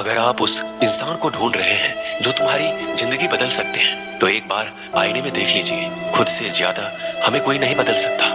अगर आप उस इंसान को ढूंढ रहे हैं जो तुम्हारी जिंदगी बदल सकते हैं, तो एक बार आईने में देख लीजिए। खुद से ज्यादा हमें कोई नहीं बदल सकता।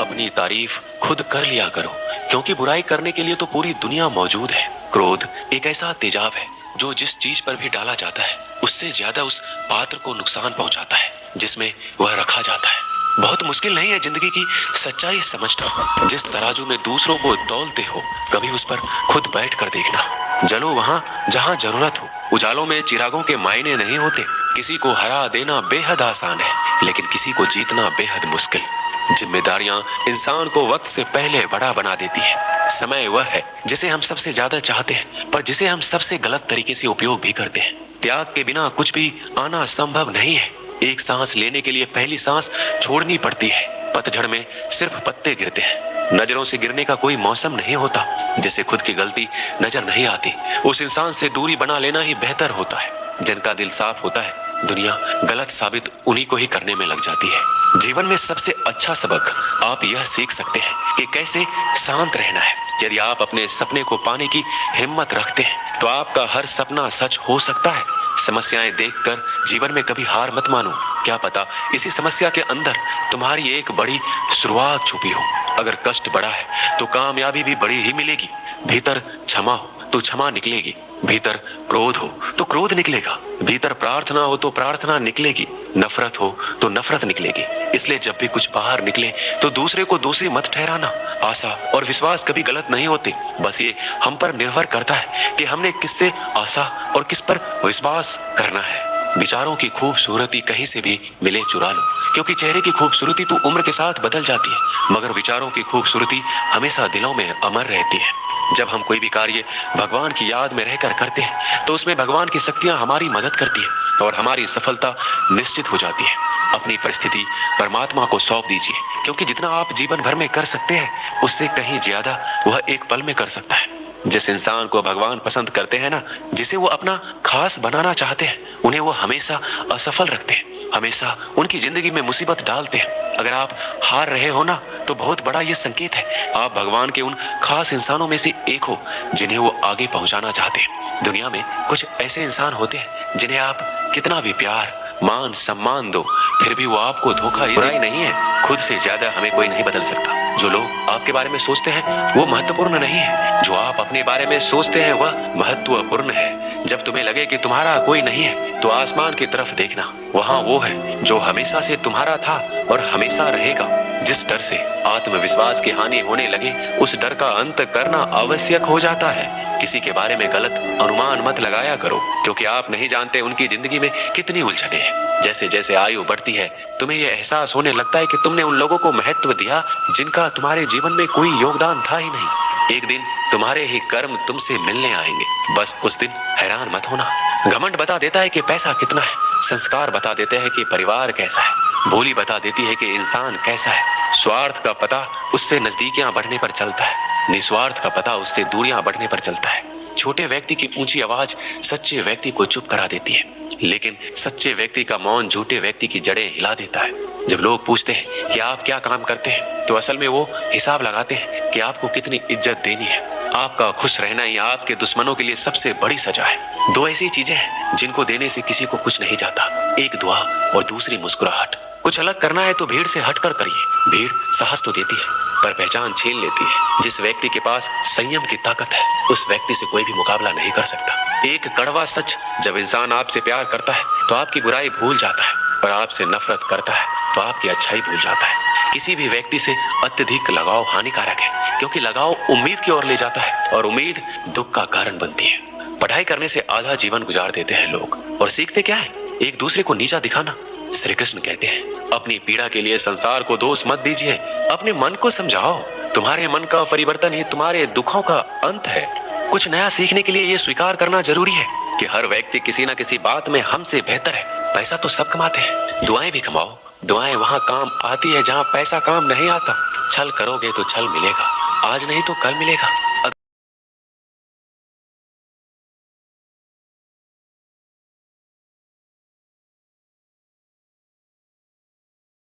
अपनी तारीफ खुद कर लिया करो, क्योंकि बुराई करने के लिए तो पूरी दुनिया मौजूद है। क्रोध एक ऐसा तेजाब है जो जिस चीज पर भी डाला जाता है उससे ज्यादा उस पात्र को नुकसान पहुंचाता है जिसमें वह रखा जाता है। बहुत मुश्किल नहीं है जिंदगी की सच्चाई समझना। जिस तराजू में दूसरों को तौलते हो, कभी उस पर खुद बैठ कर देखना। जलो वहां जहां जरूरत हो। उजालों में चिरागों के मायने नहीं होते। किसी को हरा देना बेहद आसान है, लेकिन किसी को जीतना बेहद मुश्किल। जिम्मेदारियां इंसान को वक्त से पहले बड़ा बना देती है। समय वह है जिसे हम सबसे ज्यादा चाहते हैं, पर जिसे हम सबसे गलत तरीके से उपयोग भी करते हैं। त्याग के बिना कुछ भी आना संभव नहीं है। एक सांस लेने के लिए पहली सांस छोड़नी पड़ती है। पतझड़ में सिर्फ पत्ते गिरते हैं। नजरों से गिरने का कोई मौसम नहीं होता। जिसे खुद की गलती नजर नहीं आती, उस इंसान से दूरी बना लेना ही बेहतर होता है। जिनका दिल साफ होता है, दुनिया गलत साबित उन्हीं को ही करने में लग जाती है। जीवन में सबसे अच्छा सबक आप यह सीख सकते हैं कि कैसे शांत रहना है। यदि आप अपने सपने को पाने की हिम्मत रखते हैं, तो आपका हर सपना सच हो सकता है। समस्याएं देखकर जीवन में कभी हार मत मानो। क्या पता इसी समस्या के अंदर तुम्हारी एक बड़ी शुरुआत छुपी हो। अगर कष्ट बड़ा है तो कामयाबी भी बड़ी ही मिलेगी। भीतर क्षमा हो तो क्षमा निकलेगी। भीतर क्रोध हो तो क्रोध निकलेगा। भीतर प्रार्थना हो तो प्रार्थना निकलेगी। नफरत हो तो नफरत निकलेगी। इसलिए जब भी कुछ बाहर निकले तो दूसरे को दोषी मत ठहराना। आशा और विश्वास कभी गलत नहीं होते। बस ये हम पर निर्भर करता है कि हमने किससे आशा और किस पर विश्वास करना है। विचारों की खूबसूरती कहीं से भी मिले चुरा लो, क्योंकि चेहरे की खूबसूरती तो उम्र के साथ बदल जाती है, मगर विचारों की खूबसूरती हमेशा दिलों में अमर रहती है। जब हम कोई भी कार्य भगवान की याद में रहकर करते हैं, तो उसमें भगवान की शक्तियां हमारी मदद करती है और हमारी सफलता निश्चित हो जाती है। अपनी परिस्थिति परमात्मा को सौंप दीजिए, क्योंकि जितना आप जीवन भर में कर सकते हैं, उससे कहीं ज्यादा वह एक पल में कर सकता है। जिस इंसान को भगवान पसंद करते हैं ना, जिसे वो अपना खास बनाना चाहते हैं, उन्हें वो हमेशा असफल रखते हैं, हमेशा उनकी जिंदगी में मुसीबत डालते हैं। अगर आप हार रहे हो ना, तो बहुत बड़ा ये संकेत है आप भगवान के उन खास इंसानों में से एक हो जिन्हें वो आगे पहुंचाना चाहते हैं। दुनिया में कुछ ऐसे इंसान होते हैं जिन्हें आप कितना भी प्यार मान सम्मान दो, फिर भी वो आपको धोखा ही बुराई नहीं है। खुद से ज्यादा हमें कोई नहीं बदल सकता। जो लोग आपके बारे में सोचते हैं वो महत्वपूर्ण नहीं है, जो आप अपने बारे में सोचते हैं वह महत्वपूर्ण है। जब तुम्हें लगे कि तुम्हारा कोई नहीं है, तो आसमान की तरफ देखना। वहाँ वो है जो हमेशा से तुम्हारा था और हमेशा रहेगा। जिस डर से आत्मविश्वास की हानि होने लगे, उस डर का अंत करना आवश्यक हो जाता है। किसी के बारे में गलत अनुमान मत लगाया करो, क्योंकि आप नहीं जानते उनकी जिंदगी में कितनी उलझने हैं। जैसे जैसे आयु बढ़ती है, तुम्हें यह एहसास होने लगता है कि तुमने उन लोगों को महत्व दिया जिनका तुम्हारे जीवन में कोई योगदान था ही नहीं। एक दिन तुम्हारे ही कर्म तुमसे मिलने आएंगे। बस उस दिन हैरान मत होना। घमंड बता देता है कि पैसा कितना है, संस्कार बता देते हैं कि परिवार कैसा है, बोली बता देती है कि इंसान कैसा है। स्वार्थ का पता उससे नजदीकियां बढ़ने पर चलता है, निस्वार्थ का पता उससे दूरियां बढ़ने पर चलता है। छोटे व्यक्ति की ऊंची आवाज सच्चे व्यक्ति को चुप करा देती है, लेकिन सच्चे व्यक्ति का मौन झूठे व्यक्ति की जड़ें हिला देता है। जब लोग पूछते हैं कि आप क्या काम करते हैं, तो असल में वो हिसाब लगाते हैं कि आपको कितनी इज्जत देनी है। आपका खुश रहना ही आपके दुश्मनों के लिए सबसे बड़ी सजा है। दो ऐसी चीजें हैं जिनको देने से किसी को कुछ नहीं जाता, एक दुआ और दूसरी मुस्कुराहट। कुछ अलग करना है तो भीड़ से हटकर करिए। भीड़ साहस तो देती है, पर पहचान छीन लेती है। जिस व्यक्ति के पास संयम की ताकत है, उस व्यक्ति से कोई भी मुकाबला नहीं कर सकता। एक कड़वा सच, जब इंसान आपसे प्यार करता है तो आपकी बुराई भूल जाता है, और आपसे नफरत करता है तो आपकी अच्छाई भूल जाता है। किसी भी व्यक्ति से अत्यधिक लगाव हानिकारक है, क्योंकि लगाव उम्मीद की ओर ले जाता है और उम्मीद दुख का कारण बनती है। पढ़ाई करने से आधा जीवन गुजार देते हैं लोग, और सीखते क्या है? एक दूसरे को नीचा दिखाना। श्री कृष्ण कहते हैं, अपनी पीड़ा के लिए संसार को दोष मत दीजिए, अपने मन को समझाओ। तुम्हारे मन का परिवर्तन ही तुम्हारे दुखों का अंत है। कुछ नया सीखने के लिए ये स्वीकार करना जरूरी है कि हर व्यक्ति किसी न किसी बात में हमसे बेहतर है। पैसा तो सब कमाते हैं, दुआएं भी कमाओ। दुआएं वहाँ काम आती है जहाँ पैसा काम नहीं आता। छल करोगे तो छल मिलेगा, आज नहीं तो कल मिलेगा।